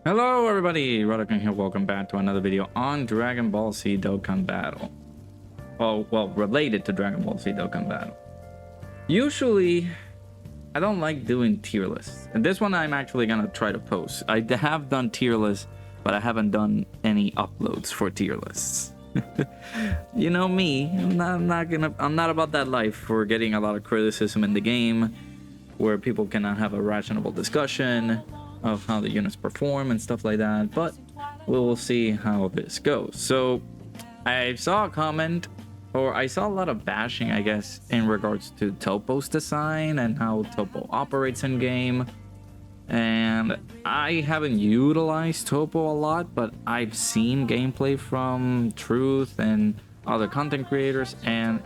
Hello everybody, Dokkan here. Welcome back to another video on Dragon Ball Z Dokkan Battle. Well, related to Dragon Ball Z Dokkan Battle. Usually, I don't like doing tier lists. And this one I'm actually gonna try to post. I have done tier lists, but I haven't done any uploads for tier lists. You know me, I'm not about that life for getting a lot of criticism in the game, where people cannot have a rational discussion of how the units perform and stuff like that, but we will see how this goes. So I saw a comment, or I saw a lot of bashing, I guess, in regards to Toppo's design and how Toppo operates in game. And I haven't utilized Toppo a lot, but I've seen gameplay from Truth and other content creators, and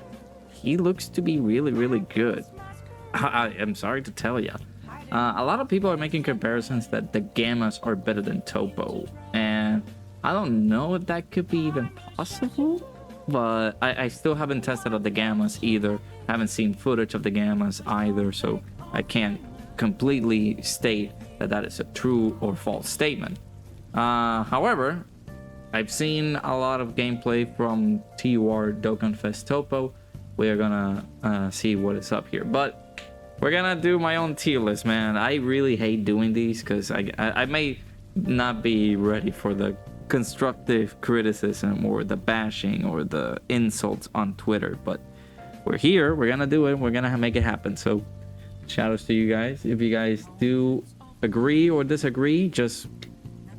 he looks to be really good. I am sorry to tell you. A lot of people are making comparisons that the Gammas are better than Toppo, and I don't know if that could be even possible, but I still haven't tested out the Gammas either. Haven't seen footage of the Gammas either, so I can't completely state that that is a true or false statement. However, I've seen a lot of gameplay from TUR DOKKANFEST TOPPO. We're gonna see what is up here, but we're gonna do my own tier list, man. I really hate doing these because I may not be ready for the constructive criticism or the bashing or the insults on Twitter, but we're here, we're gonna do it, we're gonna make it happen. So shout outs to you guys. If you guys do agree or disagree, just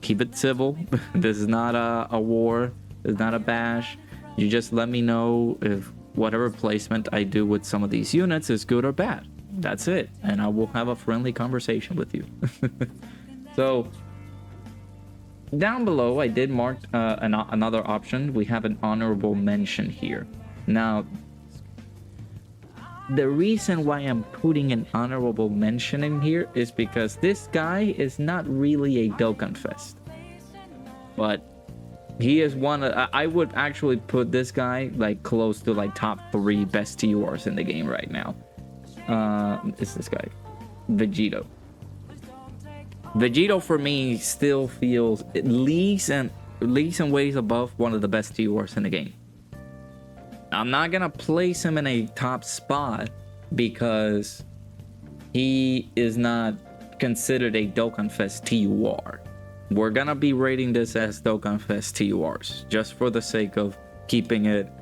keep it civil. This is not a war, it's not a bash. You just let me know if whatever placement I do with some of these units is good or bad. That's it, and I will have a friendly conversation with you. So down below I did mark another option. We have an honorable mention here. Now the reason why I'm putting an honorable mention in here is because this guy is not really a Dokkanfest, but he is one of, I would actually put this guy like close to like top 3 best TURs in the game right now. Is this guy Vegito. Vegito for me still feels at least and ways above one of the best TURs in the game. I'm not gonna place him in a top spot because he is not considered a Dokkanfest TUR. We're gonna be rating this as Dokkanfest TURs just for the sake of keeping it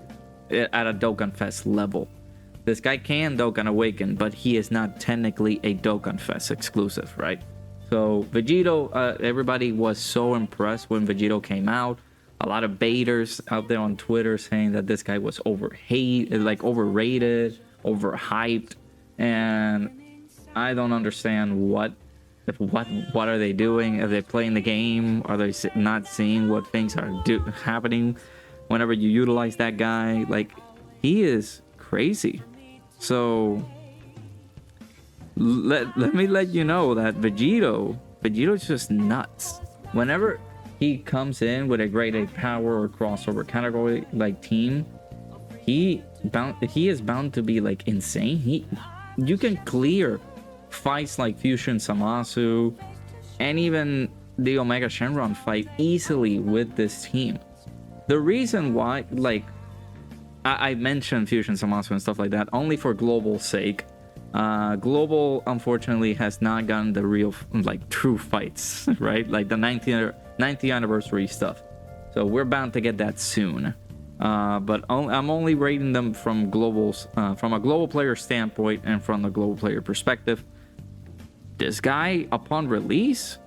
at a Dokkanfest level. This guy can Dokkan Awaken, but he is not technically a Dokkanfest exclusive, right? So Vegito, everybody was so impressed when Vegito came out. A lot of baiters out there on Twitter saying that this guy was overrated, overhyped, and I don't understand what are they doing? Are they playing the game? Are they not seeing what things are happening whenever you utilize that guy? Like, he is crazy. So let me let you know that Vegito's just nuts. Whenever he comes in with a grade A power or crossover category like team, he is bound to be like insane. You can clear fights like Fusion Zamasu and even the Omega Shenron fight easily with this team. The reason why, like, I mentioned Fusion Zamasu and stuff like that only for Global's sake. Global unfortunately has not gotten the real like true fights, right? Like the 90th anniversary stuff. So we're bound to get that soon. But I'm only rating them from Global's from a global player standpoint and from the global player perspective. This guy, upon release,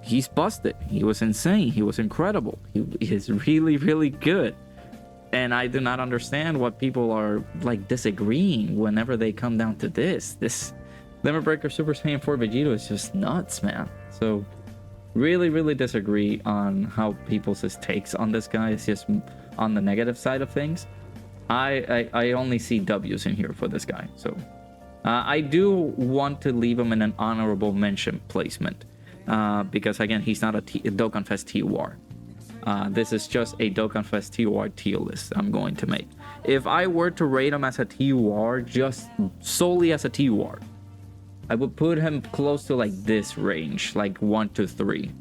he's busted. He was insane. He was incredible. He is really good. And I do not understand what people are like disagreeing whenever they come down to this. This Limit Breaker Super Saiyan 4 Vegito is just nuts, man. So really disagree on how people's takes on this guy. It's just on the negative side of things. I only see W's in here for this guy. So I do want to leave him in an honorable mention placement because again, he's not a Dokkanfest TUR. This is just a Dokkanfest TUR tier list I'm going to make. If I were to rate him as a TUR, just solely as a TUR, I would put him close to like this range, like 1 to 3.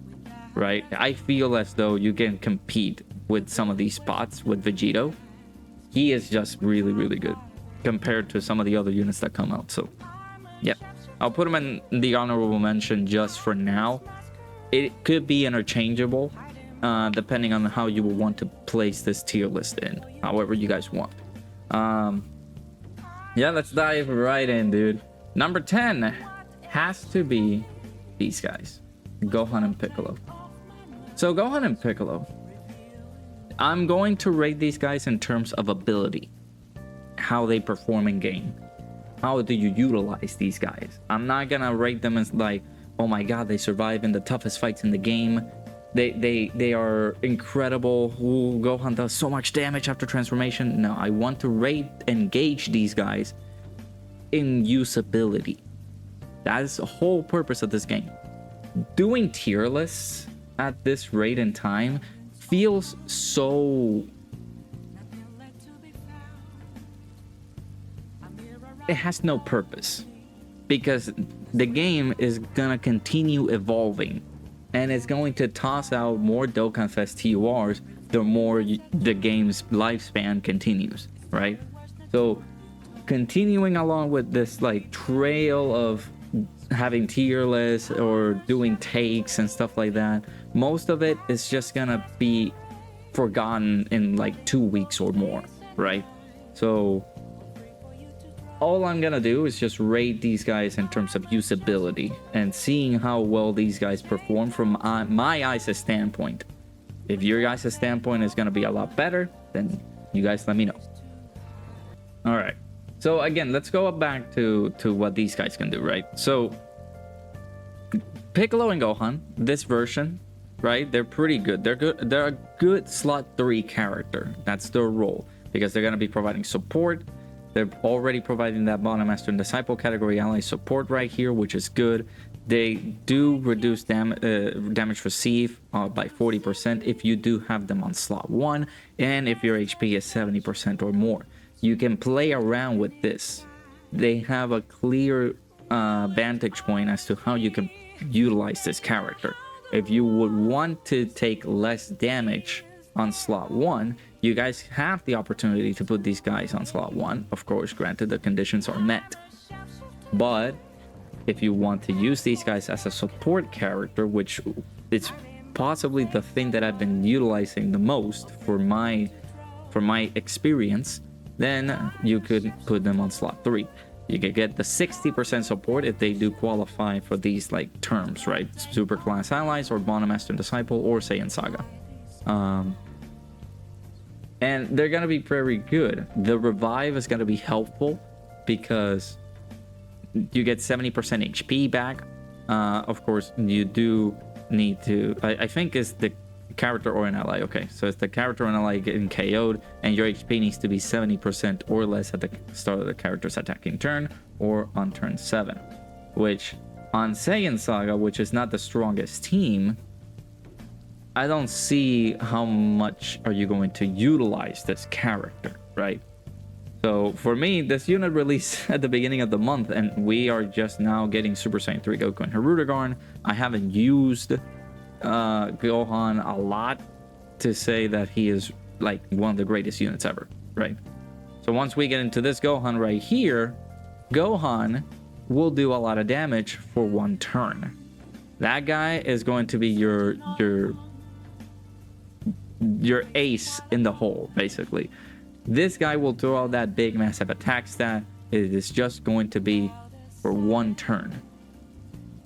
right? I feel as though you can compete with some of these spots with Vegito. He is just really, really good compared to some of the other units that come out. So, yeah, I'll put him in the honorable mention just for now. It could be interchangeable, depending on how you will want to place this tier list in, however you guys want. Yeah, let's dive right in, dude. Number 10 has to be these guys, Gohan and Piccolo. So Gohan and Piccolo, I'm going to rate these guys in terms of ability, how they perform in game. How do you utilize these guys? I'm not gonna rate them as like, oh my god, they survive in the toughest fights in the game. They are incredible. Ooh, Gohan does so much damage after transformation. No, I want to rate and gauge these guys in usability. That is the whole purpose of this game. Doing tier lists at this rate and time feels so... It has no purpose, because the game is gonna continue evolving, and it's going to toss out more DOKKANFEST TURs the more the game's lifespan continues, right? So continuing along with this like trail of having tier lists or doing takes and stuff like that, most of it is just gonna be forgotten in like 2 weeks or more, right? So all I'm gonna do is just rate these guys in terms of usability and seeing how well these guys perform from my eyes' standpoint. If your guys' standpoint is gonna be a lot better, then you guys let me know. All right, so again, let's go back to what these guys can do, right? So Piccolo and Gohan, this version, right? They're pretty good. They're a good slot 3 character. That's their role, because they're gonna be providing support. They're already providing that Bottom Master and Disciple category ally support right here, which is good. They do reduce damage received by 40% if you do have them on slot 1, and if your HP is 70% or more. You can play around with this. They have a clear vantage point as to how you can utilize this character. If you would want to take less damage on slot 1, you guys have the opportunity to put these guys on slot 1, of course, granted the conditions are met. But if you want to use these guys as a support character, which it's possibly the thing that I've been utilizing the most for my experience, then you could put them on slot 3. You could get the 60% support if they do qualify for these like terms, right? Super class allies, or Bottom Master and Disciple, or Saiyan Saga. And they're gonna be very good. The revive is gonna be helpful because you get 70% HP back. Of course, you do need to, I think it's the character or an ally. Okay, so it's the character or an ally getting KO'd, and your HP needs to be 70% or less at the start of the character's attacking turn or on turn 7. Which on Saiyan Saga, which is not the strongest team, I don't see how much are you going to utilize this character, right? So for me, this unit released at the beginning of the month, and we are just now getting Super Saiyan 3 Goku and Hirudegarn. I haven't used Gohan a lot to say that he is like one of the greatest units ever, right? So once we get into this Gohan right here, Gohan will do a lot of damage for 1 turn. That guy is going to be your ace in the hole, basically. This guy will throw out that big massive attack stat. It is just going to be for 1 turn.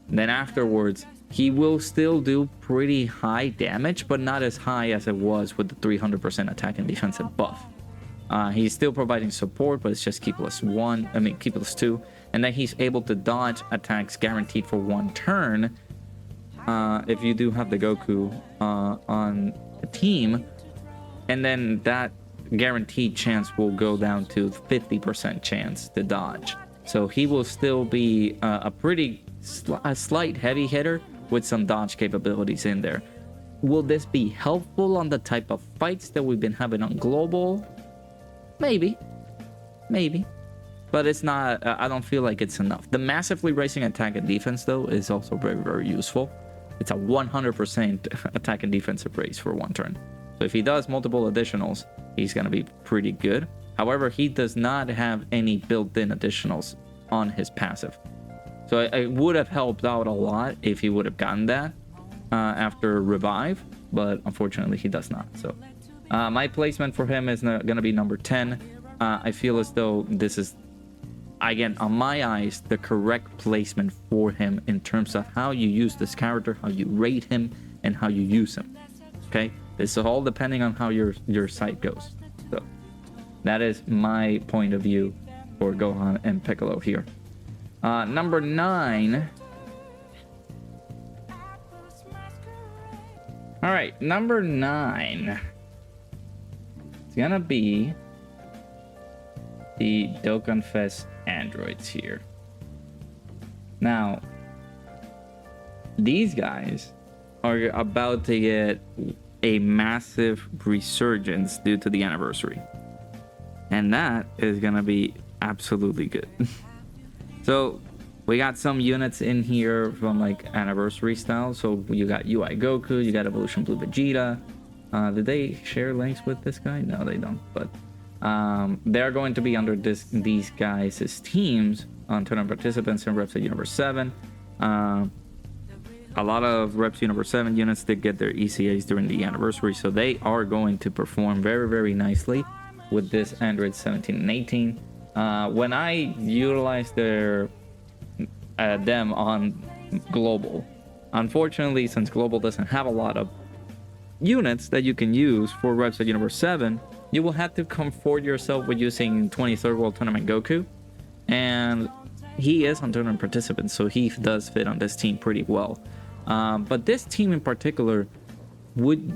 Then afterwards, he will still do pretty high damage, but not as high as it was with the 300% attack and defensive buff. He's still providing support, but it's just Ki +1, I mean Ki +2, and then he's able to dodge attacks guaranteed for 1 turn if you do have the Goku on a team, and then that guaranteed chance will go down to 50% chance to dodge. So he will still be a slight heavy hitter with some dodge capabilities in there. Will this be helpful on the type of fights that we've been having on global? Maybe, but it's not. I don't feel like it's enough. The massively raising attack and defense though is also very, very useful. it's a 100% attack and defensive raise for 1 turn. So if he does multiple additionals, he's going to be pretty good. However, he does not have any built-in additionals on his passive. So it would have helped out a lot if he would have gotten that after revive, but unfortunately he does not. So my placement for him is going to be number 10. I feel as though this is, again, on my eyes, the correct placement for him in terms of how you use this character, how you rate him, and how you use him. Okay, this is all depending on how your site goes. So that is my point of view for Gohan and Piccolo here. Number 9. All right, number 9. It's gonna be the DOKKANFEST androids here. Now, these guys are about to get a massive resurgence due to the anniversary. And that is gonna be absolutely good. So we got some units in here from like anniversary style. So you got UI Goku, you got Evolution Blue Vegeta. Did they share links with this guy? No, they don't. But they're going to be under these guys' teams on tournament participants in Reps at Universe 7. A lot of Reps Universe 7 units did get their ECAs during the anniversary, so they are going to perform very, very nicely with this Android 17 and 18. When I utilized them on Global, unfortunately, since Global doesn't have a lot of units that you can use for Reps at Universe 7, you will have to comfort yourself with using 23rd World Tournament Goku, and he is on tournament participants, so he does fit on this team pretty well. But this team in particular will be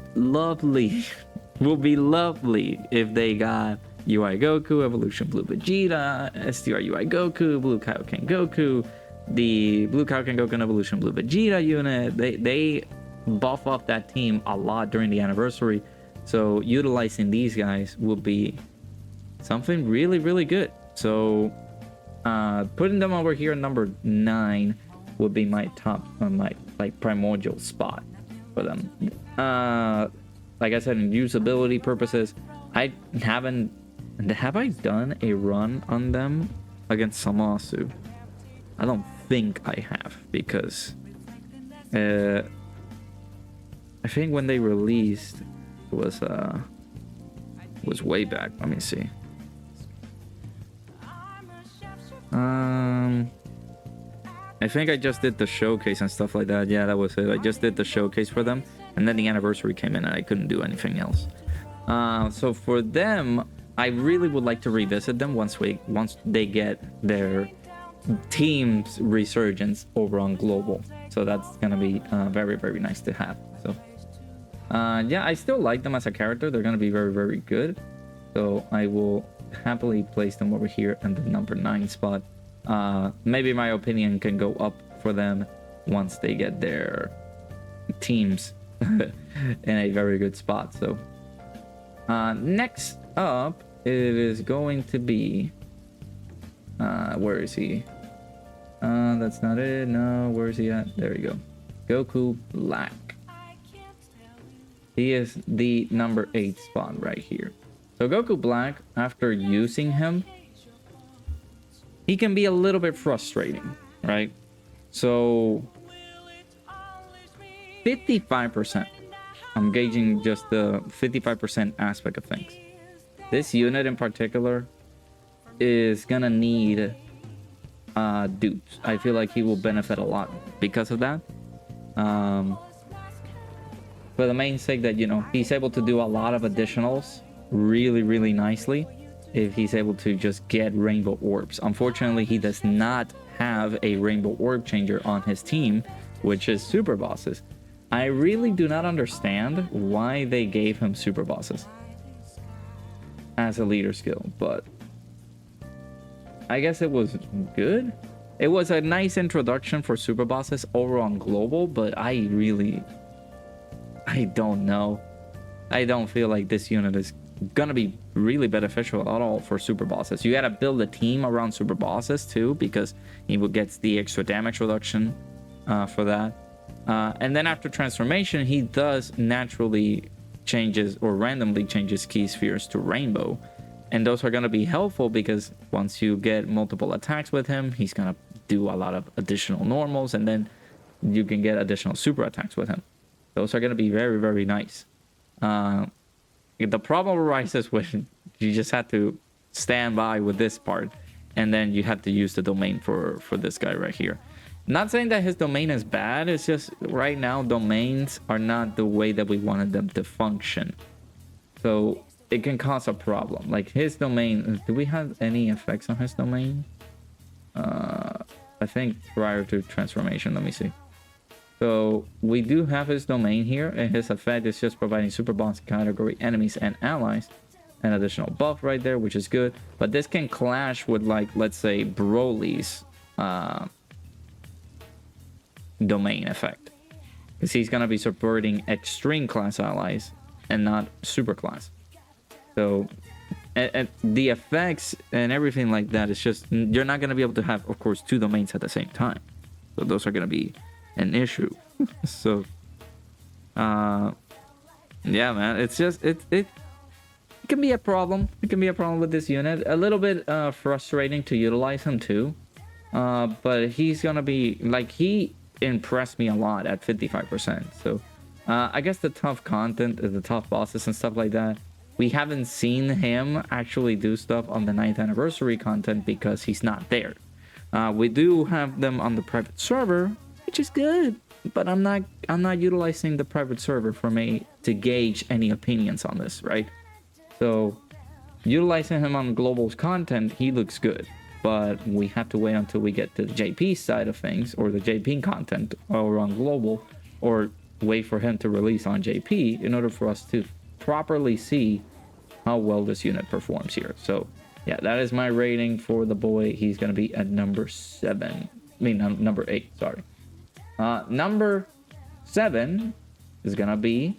lovely if they got UI Goku, Evolution Blue Vegeta, STR UI Goku, Blue Kaioken Goku, the Blue Kaioken Goku and Evolution Blue Vegeta unit. They buff up that team a lot during the anniversary, so utilizing these guys will be something really, really good. So putting them over here, number 9 would be my top, my like primordial spot for them. Like I said, in usability purposes, I haven't. Have I done a run on them against Samasu? I don't think I have, because I think when they released it was way back. Let me see. I think I just did the showcase and stuff like that. Yeah, that was it. I just did the showcase for them, and then the anniversary came in and I couldn't do anything else. So for them, I really would like to revisit them once they get their team's resurgence over on Global. So that's gonna be very, very nice to have. So yeah, I still like them as a character. They're gonna be very, very good. So I will happily place them over here in the number 9 spot. Maybe my opinion can go up for them once they get their teams in a very good spot. So next up, it is going to be where is he? That's not it. No, where is he at? There we go. Goku Black. He is the number 8 spot right here. So Goku Black, after using him, he can be a little bit frustrating, right? So 55%. I'm gauging just the 55% aspect of things. This unit in particular is gonna need dupes. I feel like he will benefit a lot because of that. For the main sake that, you know, he's able to do a lot of additionals really, really nicely if he's able to just get rainbow orbs. Unfortunately, he does not have a rainbow orb changer on his team, which is super bosses. I really do not understand why they gave him super bosses as a leader skill, but I guess it was good. It was a nice introduction for super bosses over on Global, but I don't know. I don't feel like this unit is gonna be really beneficial at all for super bosses. You gotta build a team around super bosses too, because he will get the extra damage reduction for that. And then after transformation, he does naturally changes or randomly changes key spheres to rainbow. And those are going to be helpful because once you get multiple attacks with him, he's going to do a lot of additional normals, and then you can get additional super attacks with him. Those are going to be very, very nice. The problem arises when you just have to stand by with this part, and then you have to use the domain for this guy right here. Not saying that his domain is bad, it's just right now domains are not the way that we wanted them to function. So it can cause a problem. Like his domain, do we have any effects on his domain? I think prior to transformation, let me see. So we do have his domain here, and his effect is just providing super boss category enemies and allies. An additional buff right there, which is good. But this can clash with, like, let's say Broly's domain effect, because he's gonna be supporting extreme class allies and not super class. So and the effects and everything like that is just, you're not gonna be able to have, of course, two domains at the same time. So those are gonna be an issue. So yeah, man, it's just it can be a problem. It can be a problem with this unit. A little bit frustrating to utilize him too. But he's gonna be, like, he impressed me a lot at 55%. So I guess the tough content, the tough bosses and stuff like that, we haven't seen him actually do stuff on the 9th anniversary content because he's not there. We do have them on the private server, which is good, but I'm not utilizing the private server for me to gauge any opinions on this, right? So utilizing him on global's content, he looks good, but we have to wait until we get to the JP side of things, or the JP content, or on global, or wait for him to release on JP in order for us to properly see how well this unit performs here. So yeah, that is my rating for the boy. He's gonna be at number 7. I mean, number 8, sorry. Number 7 is gonna be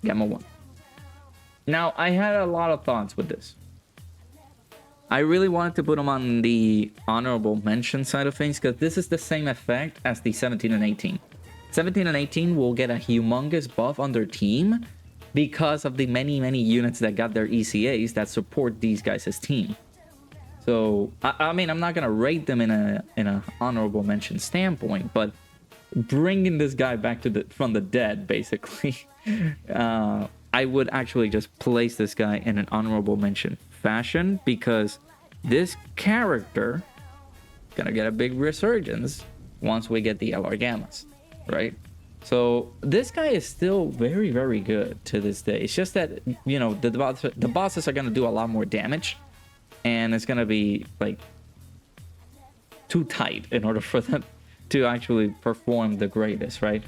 Gamma 1. Now, I had a lot of thoughts with this. I really wanted to put him on the honorable mention side of things, because this is the same effect as the 17 and 18. 17 and 18 will get a humongous buff on their team because of the many units that got their ECAs that support these guys' team. So, I mean, I'm not going to rate them in a honorable mention standpoint, but bringing this guy back to from the dead, basically, I would actually just place this guy in an honorable mention fashion, because this character is going to get a big resurgence once we get the LR Gammas, right? So this guy is still very, very good to this day. It's just that, you know, the bosses are going to do a lot more damage, and it's going to be like too tight in order for them to actually perform the greatest, right?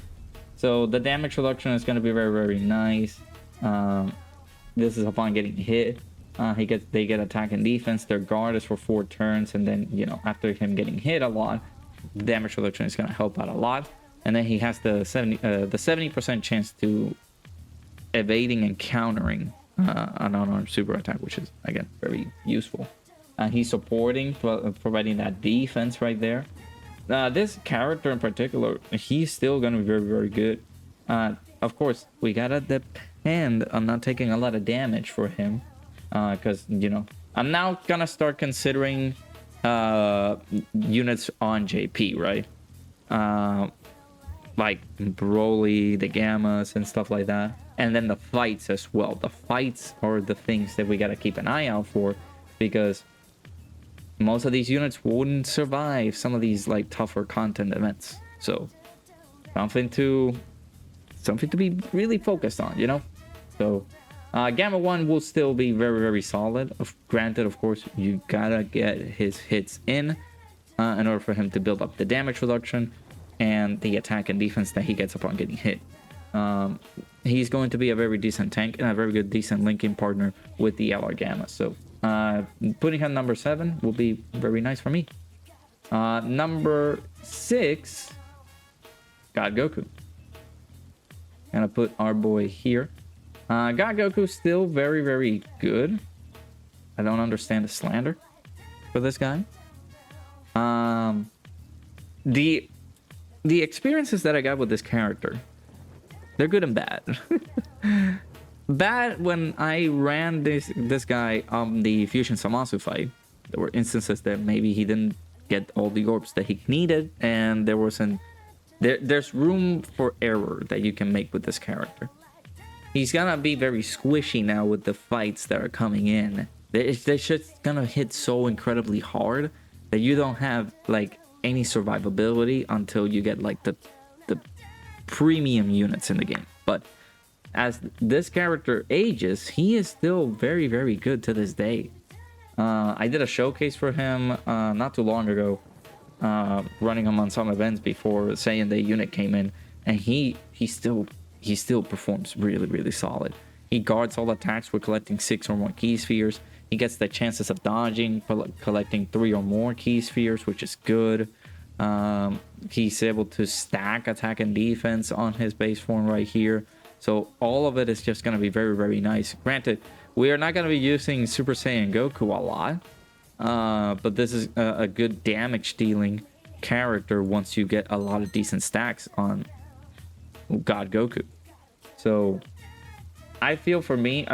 So the damage reduction is going to be very, very nice. This is upon getting hit. They get attack and defense. Their guard is for 4 turns, and then, you know, after him getting hit a lot, damage reduction is going to help out a lot. And then he has the 70% chance to evading and countering an unarmed super attack, which is, again, very useful. He's supporting, providing that defense right there. This character in particular, he's still going to be very, very good. Of course, we gotta depend on not taking a lot of damage for him, because, you know, I'm now gonna start considering units on JP, right? Like Broly, the Gammas, and stuff like that. And then the fights as well. The fights are the things that we gotta keep an eye out for, because most of these units wouldn't survive some of these, like, tougher content events. So something to be really focused on, you know? So Gamma 1 will still be very, very solid. Granted, of course, you gotta get his hits in order for him to build up the damage reduction and the attack and defense that he gets upon getting hit. He's going to be a very decent tank and a very good, decent linking partner with the LR Gamma. So putting him number 7 will be very nice for me. Number 6, God Goku. Gonna put our boy here. God Goku's still very, very good. I don't understand the slander for this guy. the experiences that I got with this character, they're good and bad. Bad when I ran this guy on the Fusion Samasu fight. There were instances that maybe he didn't get all the orbs that he needed, and there's room for error that you can make with this character. He's gonna be very squishy now with the fights that are coming in. They're just gonna hit so incredibly hard that you don't have like any survivability until you get like the premium units in the game. But as this character ages, he is still very, very good to this day. I did a showcase for him not too long ago, running him on some events before saying the unit came in, and he still performs really, really solid. He guards all attacks with collecting 6 or more key spheres. He gets the chances of dodging, collecting 3 or more key spheres, which is good. He's able to stack attack and defense on his base form right here. So all of it is just going to be very, very nice. Granted, we are not going to be using Super Saiyan Goku a lot. But this is a good damage dealing character once you get a lot of decent stacks on God Goku. So I feel for me,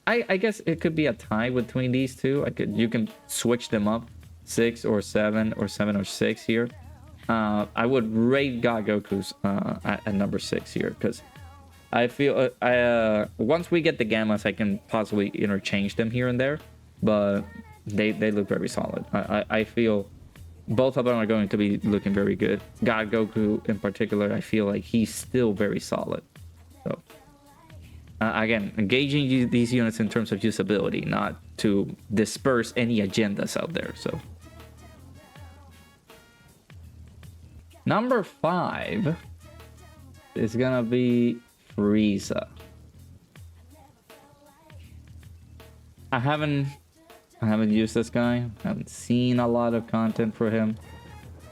I guess it could be a tie between these two. You can switch them up 6 or 7 or 7 or 6 here. I would rate God Goku's at number 6 here, because I feel once we get the Gammas, I can possibly interchange them here and there, but they look very solid. I feel both of them are going to be looking very good. God Goku in particular, I feel like he's still very solid. So again, engaging these units in terms of usability, not to disperse any agendas out there. So number 5 is gonna be Frieza. I haven't used this guy. I haven't seen a lot of content for him.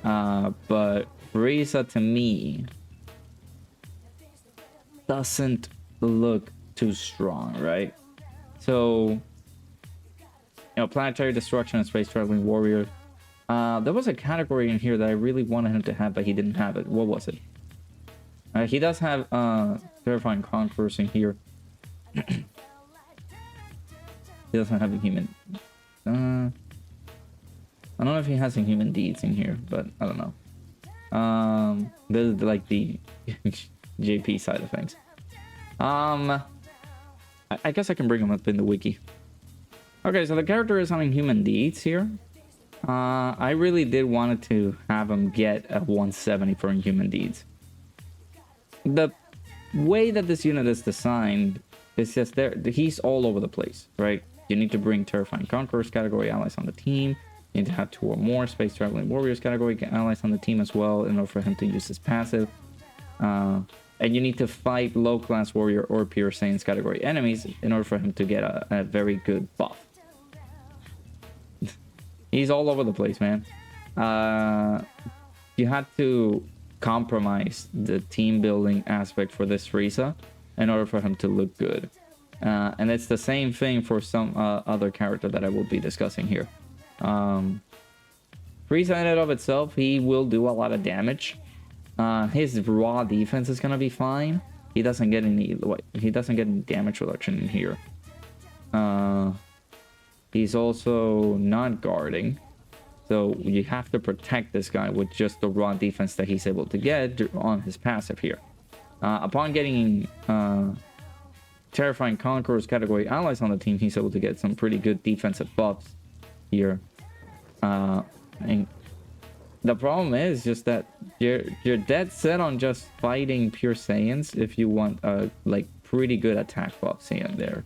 But Frieza to me doesn't look too strong, right? So, planetary destruction and space traveling warrior. There was a category in here that I really wanted him to have, but he didn't have it. What was it? He does have terrifying conquerors in here. He doesn't have a human. I don't know if he has some human deeds in here, but I don't know. This is like the JP side of things. I guess I can bring him up in the wiki. Okay, so the character is having human deeds here. I really did wanted to have him get a 170 for human deeds. The way that this unit is designed is just he's all over the place, right? You need to bring Terrifying Conquerors category allies on the team. You need to have 2 or more Space Traveling Warriors category allies on the team as well in order for him to use his passive. And you need to fight low-class warrior or pure Saiyans category enemies in order for him to get a very good buff. He's all over the place, man. You had to compromise the team building aspect for this Frieza in order for him to look good. And it's the same thing for some other character that I will be discussing here. Frieza in and of itself, he will do a lot of damage. His raw defense is gonna be fine. He doesn't get any damage reduction in here. He's also not guarding, so you have to protect this guy with just the raw defense that he's able to get on his passive here. Upon getting Terrifying Conquerors category allies on the team, he's able to get some pretty good defensive buffs here. And the problem is just that you're dead set on just fighting pure Saiyans if you want like pretty good attack buffs here and there.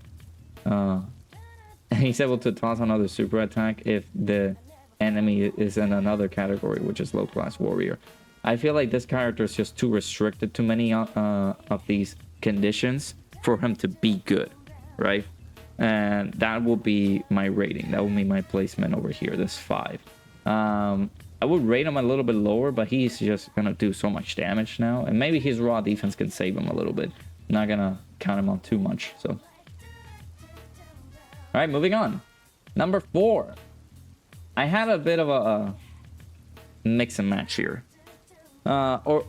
He's able to toss another super attack if the enemy is in another category, which is low class warrior. I feel like this character is just too restricted to many of these conditions for him to be good, right? And that will be my rating. That will be my placement over here, this 5. I would rate him a little bit lower, but he's just gonna do so much damage now, and maybe his raw defense can save him a little bit. I'm not gonna count him on too much. So all right, moving on. Number 4. I had a bit of a mix and match here. Or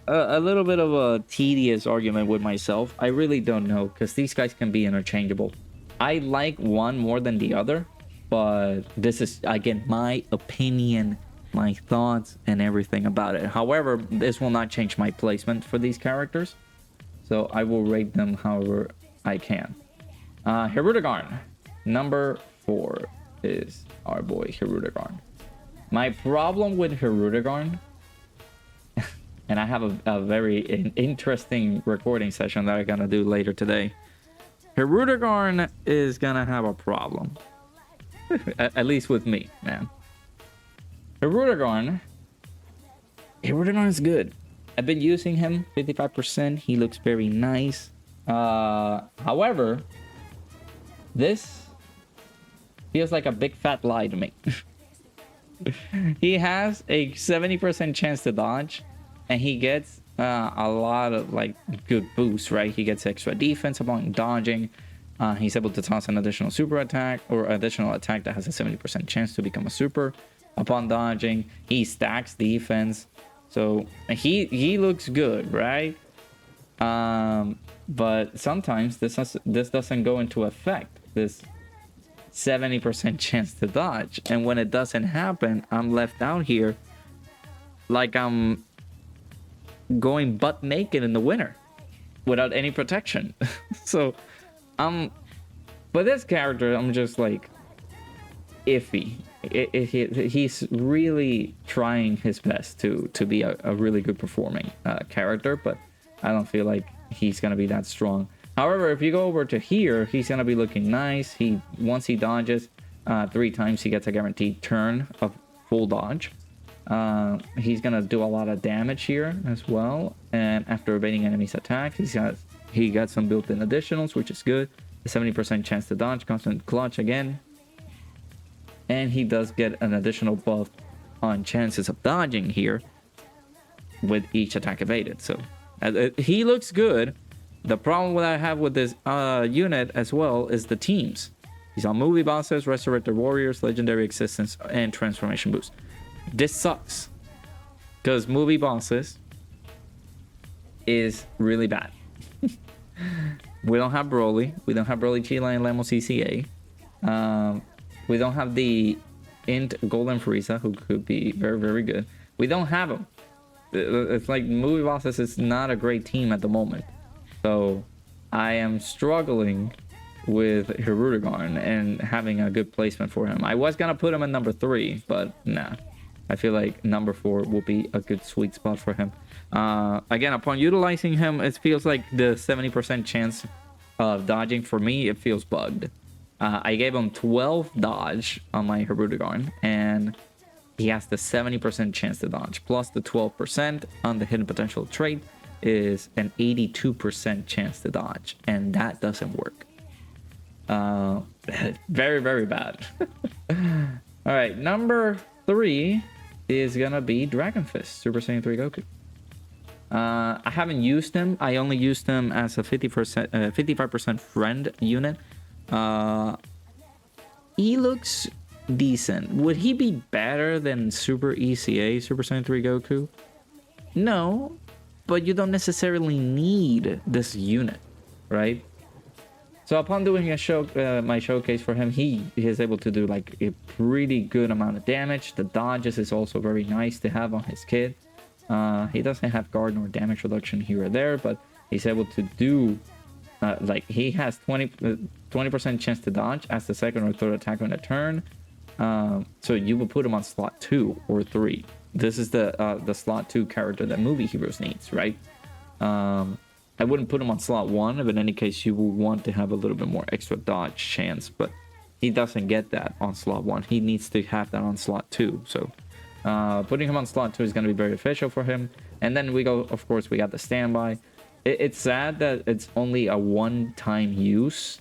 a little bit of a tedious argument with myself. I really don't know, because these guys can be interchangeable. I like one more than the other, but this is, again, my opinion, my thoughts, and everything about it. However, this will not change my placement for these characters, so I will rate them however I can. Hirudegarn, number 4 is our boy Hirudegarn. My problem with Hirudegarn, and I have a very interesting recording session that I'm gonna do later today. Hirudegarn is gonna have a problem. At least with me, man. Hirudegarn is good. I've been using him 55%. He looks very nice. However, this feels like a big fat lie to me. He has a 70% chance to dodge, and he gets a lot of like good boosts, right? He gets extra defense upon dodging. He's able to toss an additional super attack or additional attack that has a 70% chance to become a super upon dodging. He stacks defense, so he looks good, right? But sometimes this doesn't go into effect. This 70% chance to dodge, and when it doesn't happen, I'm left out here like I'm going butt naked in the winter without any protection. So but this character, I'm just like iffy. He's really trying his best to be a really good performing character, but I don't feel like he's gonna be that strong. However, if you go over to here, he's gonna be looking nice. Once he dodges 3 times, he gets a guaranteed turn of full dodge. He's gonna do a lot of damage here as well, and after evading enemies' attacks, he got some built-in additionals, which is good. A 70% chance to dodge, constant clutch again, and he does get an additional buff on chances of dodging here with each attack evaded. So he looks good. The problem that I have with this unit as well is the teams. He's on movie bosses, resurrected warriors, legendary existence, and transformation boost. This sucks because movie bosses is really bad. We don't have Broly. We don't have Broly, Chila, and Lemo CCA. We don't have the Int Golden Frieza, who could be very, very good. We don't have him. It's like movie bosses is not a great team at the moment. So I am struggling with Hirudegarn and having a good placement for him. I was going to put him at number 3, but nah. I feel like number 4 will be a good sweet spot for him. Again, upon utilizing him, it feels like the 70% chance of dodging for me, it feels bugged. I gave him 12 dodge on my Hirudegarn, and he has the 70% chance to dodge, plus the 12% on the hidden potential trait is an 82% chance to dodge, and that doesn't work. Very, very bad. All right, number 3 is gonna be Dragon Fist, Super Saiyan 3 Goku. I haven't used him. I only used him as a 55% friend unit. He looks decent. Would he be better than Super ECA, Super Saiyan 3 Goku? No, but you don't necessarily need this unit, right? So upon doing a my showcase for him, he is able to do like a pretty good amount of damage. The dodges is also very nice to have on his kit. He doesn't have guard nor damage reduction here or there, but he's able to do like he has 20% chance to dodge as the second or third attack on a turn. So you will put him on slot 2 or 3. This is the slot 2 character that movie heroes needs, right? I wouldn't put him on slot 1, but in any case, you will want to have a little bit more extra dodge chance, but he doesn't get that on slot 1. He needs to have that on slot 2. So putting him on slot 2 is going to be very efficient for him. And then we go, of course, we got the standby. It's sad that it's only a one-time use.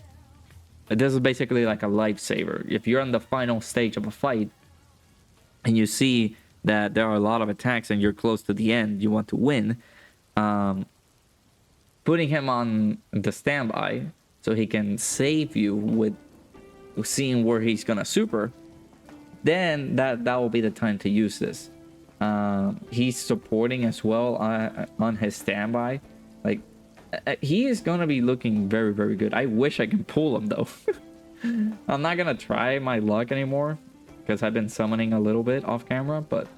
This is basically like a lifesaver. If you're on the final stage of a fight and you see that there are a lot of attacks and you're close to the end, you want to win, putting him on the standby so he can save you with seeing where he's gonna super, then that will be the time to use this. He's supporting as well on his standby. Like, he is gonna be looking very, very good. I wish I can pull him though. I'm not gonna try my luck anymore because I've been summoning a little bit off camera, but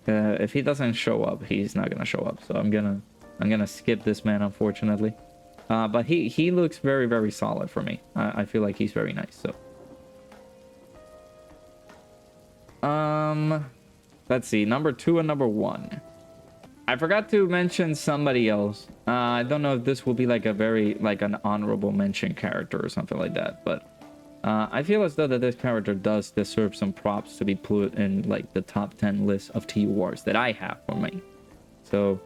if he doesn't show up, he's not gonna show up. So I'm gonna skip this man, unfortunately. But he looks very, very solid for me. I feel like he's very nice. So let's see, number 2 and number 1. I forgot to mention somebody else. I don't know if this will be like a very like an honorable mention character or something like that, but I feel as though that this character does deserve some props to be put in like the top 10 list of TURs that I have for me. So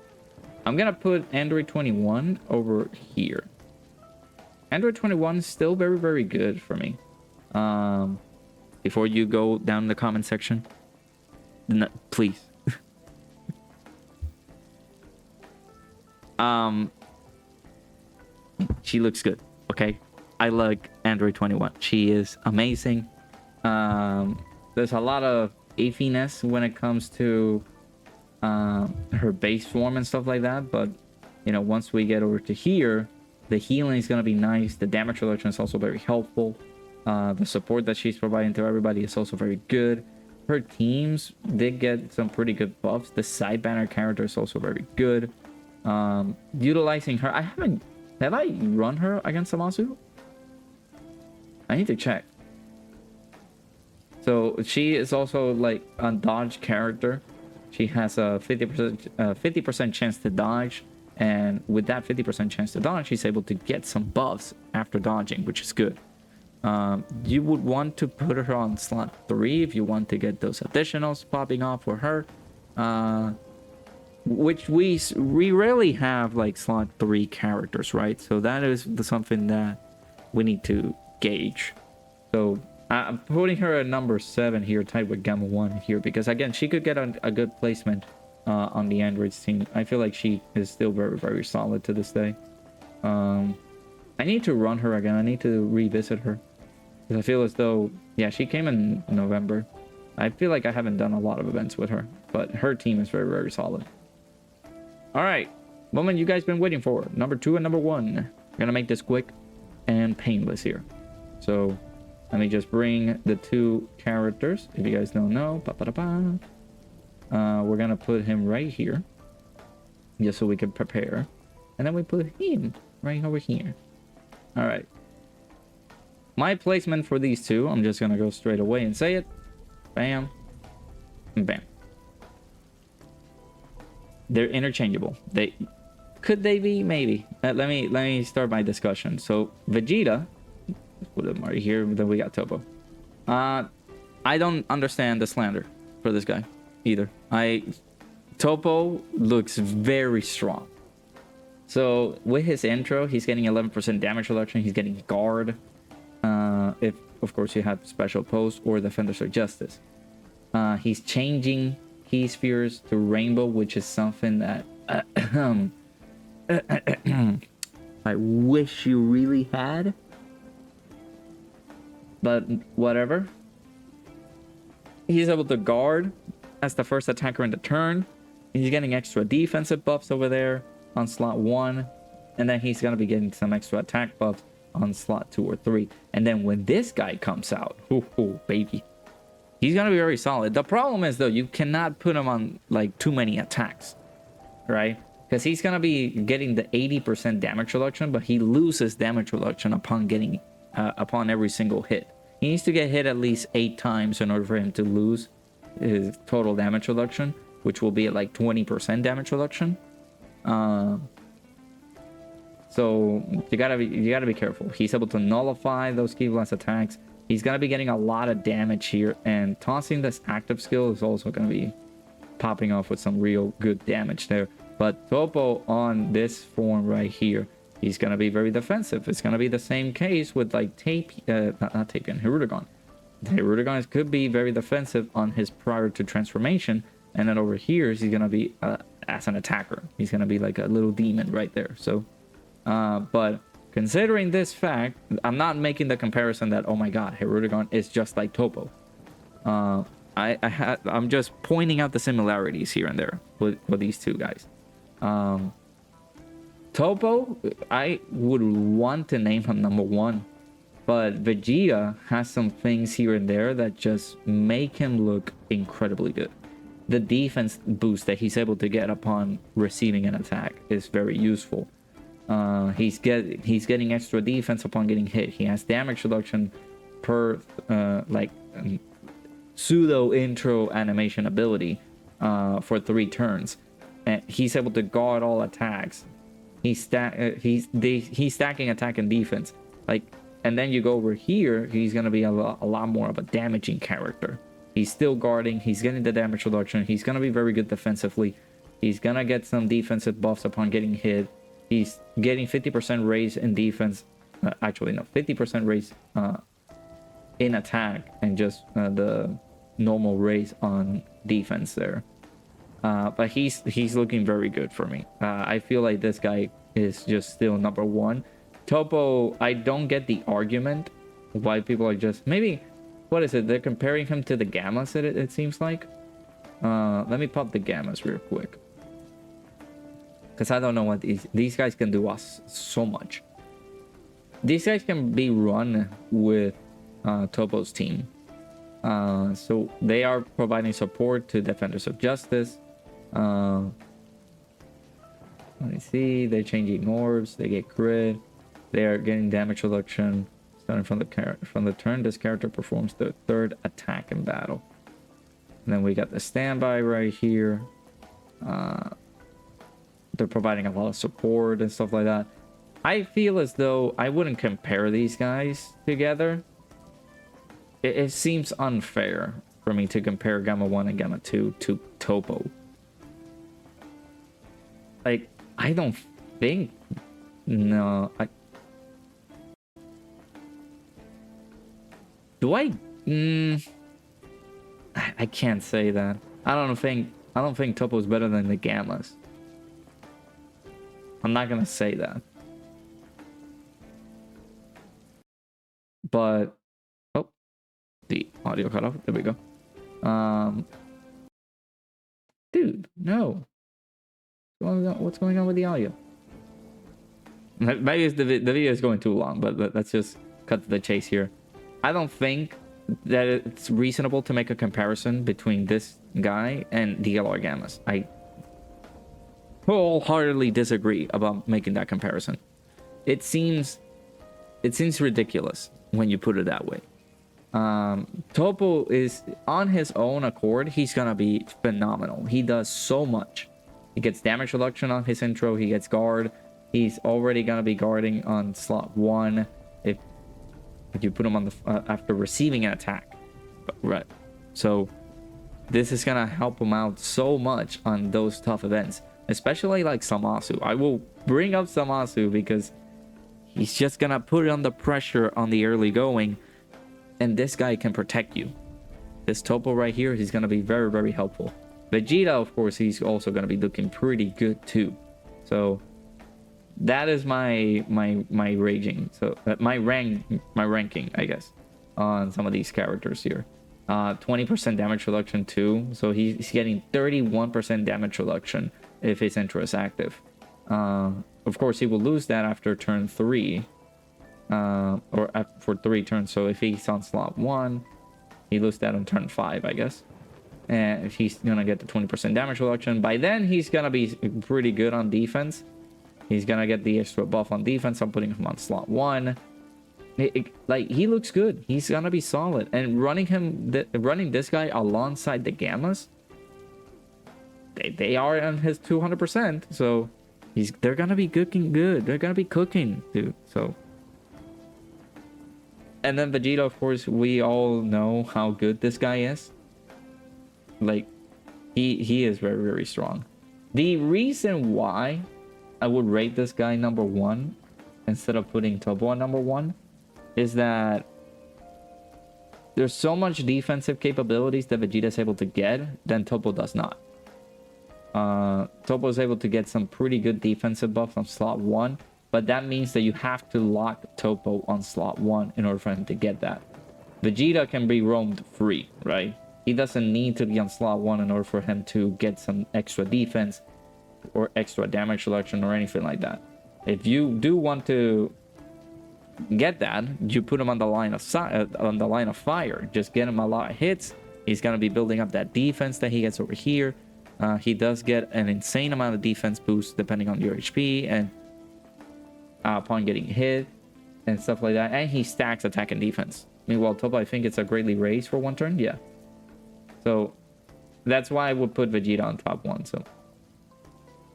I'm gonna put Android 21 over here. Android 21 is still very, very good for me. Before you go down in the comment section, please. She looks good, okay? I like Android 21. She is amazing. There's a lot of iffiness when it comes to her base form and stuff like that, but you know, once we get over to here, the healing is going to be nice. The damage reduction is also very helpful. The support that she's providing to everybody is also very good. Her teams did get some pretty good buffs. The side banner character is also very good. Utilizing her, have I run her against Amasu? I need to check. So she is also like a dodge character. She has a 50% chance to dodge, and with that 50% chance to dodge, she's able to get some buffs after dodging, which is good. You would want to put her on slot 3 if you want to get those additionals popping off for her, which we rarely have like slot 3 characters, right? So that is something that we need to gauge. So I'm putting her at number 7 here, tied with Gamma 1 here, because again, she could get a good placement on the Android team. I feel like she is still very, very solid to this day. I need to run her again. I need to revisit her, because I feel as though, yeah, she came in November. I feel like I haven't done a lot of events with her, but her team is very, very solid. All right, moment you guys been waiting for, number 2 and number 1. We're gonna make this quick and painless here. So let me just bring the 2 characters, if you guys don't know. We're gonna put him right here, just so we can prepare, and then we put him right over here. All right, my placement for these 2, I'm just gonna go straight away and say it. Bam and bam. They're interchangeable. Could they be? Maybe. Let me start my discussion. So Vegeta, let's put him right here. Then we got Toppo. I don't understand the slander for this guy either. Toppo looks very strong. So with his intro, he's getting 11% damage reduction. He's getting guard. If of course you have special post or defenders of justice. He's changing key spheres to rainbow, which is something that I wish you really had, but whatever. He's able to guard as the first attacker in the turn. He's getting extra defensive buffs over there on slot 1, and then he's gonna be getting some extra attack buffs on slot 2 or 3. And then when this guy comes out, baby, he's gonna be very solid. The problem is though, you cannot put him on like too many attacks, right? Because he's gonna be getting the 80% damage reduction, but he loses damage reduction upon getting upon every single hit. He needs to get hit at least 8 times in order for him to lose his total damage reduction, which will be at like 20% damage reduction. So you gotta be careful. He's able to nullify those key blast attacks. He's gonna be getting a lot of damage here, and tossing this active skill is also gonna be popping off with some real good damage there. But Toppo on this form right here, he's gonna be very defensive. It's gonna be the same case with like not Tapion, Hirudegarn. Hirudegarn could be very defensive on his prior to transformation, and then over here he's gonna be as an attacker. He's gonna be like a little demon right there. So, but considering this fact, I'm not making the comparison that, oh my god, Hirudegarn is just like Toppo. I'm just pointing out the similarities here and there with these two guys. Toppo, I would want to name him number one, but Vegeta has some things here and there that just make him look incredibly good. The defense boost that he's able to get upon receiving an attack is very useful. He's getting extra defense upon getting hit. He has damage reduction per pseudo intro animation ability for 3 turns, and he's able to guard all attacks. He's stacking attack and defense, like, and then you go over here, he's gonna be a lot more of a damaging character. He's still guarding, he's getting the damage reduction, he's gonna be very good defensively, he's gonna get some defensive buffs upon getting hit, he's getting 50% raise in defense, actually no, 50% raise in attack, and just the normal raise on defense there. But he's looking very good for me. I feel like this guy is just still number one. Toppo, I don't get the argument why people are just, maybe, what is it, they're comparing him to the Gammas, it seems like. Let me pop the Gammas real quick, because I don't know what these guys can do us so much. These guys can be run with Toppo's team. So they are providing support to Defenders of Justice. Let me see, they're changing orbs, they get crit, they are getting damage reduction. Starting from the turn, this character performs the 3rd attack in battle. And then we got the standby right here. They're providing a lot of support and stuff like that. I feel as though I wouldn't compare these guys together. It seems unfair for me to compare Gamma 1 and Gamma 2 to Toppo. Like, I don't think... No, do I? I can't say that. I don't think Toppo is better than the Gammas. I'm not gonna say that. But oh, the audio cut off. There we go. Dude, no. What's going on with the audio? Maybe the video is going too long, but let's just cut to the chase here. I don't think that it's reasonable to make a comparison between this guy and the LR Gammas. I wholeheartedly disagree about making that comparison. It seems ridiculous when you put it that way. Toppo is, on his own accord, he's gonna be phenomenal. He does so much. He gets damage reduction on his intro, he gets guard. He's already gonna be guarding on slot 1 if you put him on the after receiving an attack, right? So this is gonna help him out so much on those tough events, especially like Zamasu. I will bring up Zamasu because he's just gonna put on the pressure on the early going, and this guy can protect you. This Toppo right here, he's gonna be very, very helpful. Vegeta, of course, he's also gonna be looking pretty good too. So that is my raging. So my ranking, I guess, on some of these characters here. 20% damage reduction too. So he's getting 31% damage reduction if his intro is active. Of course, he will lose that after turn 3, or for 3 turns. So if he's on slot 1, he loses that on turn 5, I guess. And if he's gonna get the 20% damage reduction, by then he's gonna be pretty good on defense. He's gonna get the extra buff on defense. I'm putting him on slot 1. Like, he looks good. He's gonna be solid. And running this guy alongside the Gammas, they are on his 200%. So they're gonna be cooking good. They're gonna be cooking, dude. So, and then Vegeta, of course, we all know how good this guy is. Like, he is very, very strong. The reason why I would rate this guy number 1 instead of putting Toppo on number 1 is that there's so much defensive capabilities that Vegeta is able to get than Toppo does not. Toppo is able to get some pretty good defensive buff on slot 1, but that means that you have to lock Toppo on slot 1 in order for him to get that. Vegeta can be roamed free, right? He doesn't need to be on slot 1 in order for him to get some extra defense or extra damage reduction or anything like that. If you do want to get that, you put him on the line of fire. Just get him a lot of hits. He's gonna be building up that defense that he gets over here. He does get an insane amount of defense boost depending on your HP and upon getting hit and stuff like that. And he stacks attack and defense. Meanwhile, Toppo, I think it's a greatly raised for 1 turn. Yeah. So that's why I would put Vegeta on top 1. So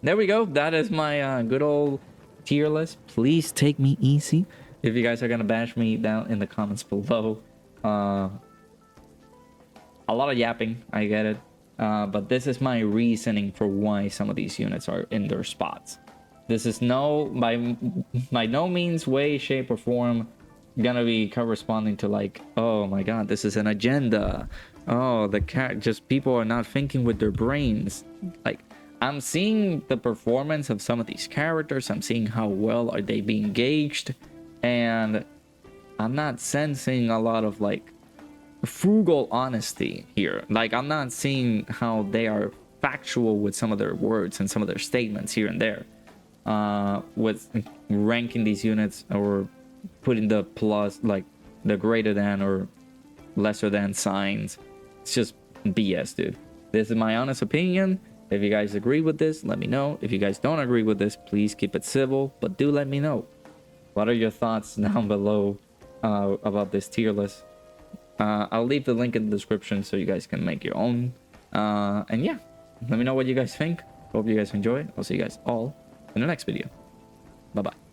there we go. That is my good old tier list. Please take me easy if you guys are gonna bash me down in the comments below. A lot of yapping, I get it, but this is my reasoning for why some of these units are in their spots. This is by no means, way, shape, or form gonna be corresponding to like, oh my god, this is an agenda. Oh, just people are not thinking with their brains. Like, I'm seeing the performance of some of these characters. I'm seeing how well are they being engaged, and I'm not sensing a lot of like frugal honesty here. Like, I'm not seeing how they are factual with some of their words and some of their statements here and there, with ranking these units or putting the plus, like the greater than or lesser than signs. It's just BS, dude. This is my honest opinion. If you guys agree with this, let me know. If you guys don't agree with this, please keep it civil, but do let me know. What are your thoughts down below about this tier list? I'll leave the link in the description so you guys can make your own. And yeah, let me know what you guys think. Hope you guys enjoy. I'll see you guys all in the next video. Bye-bye.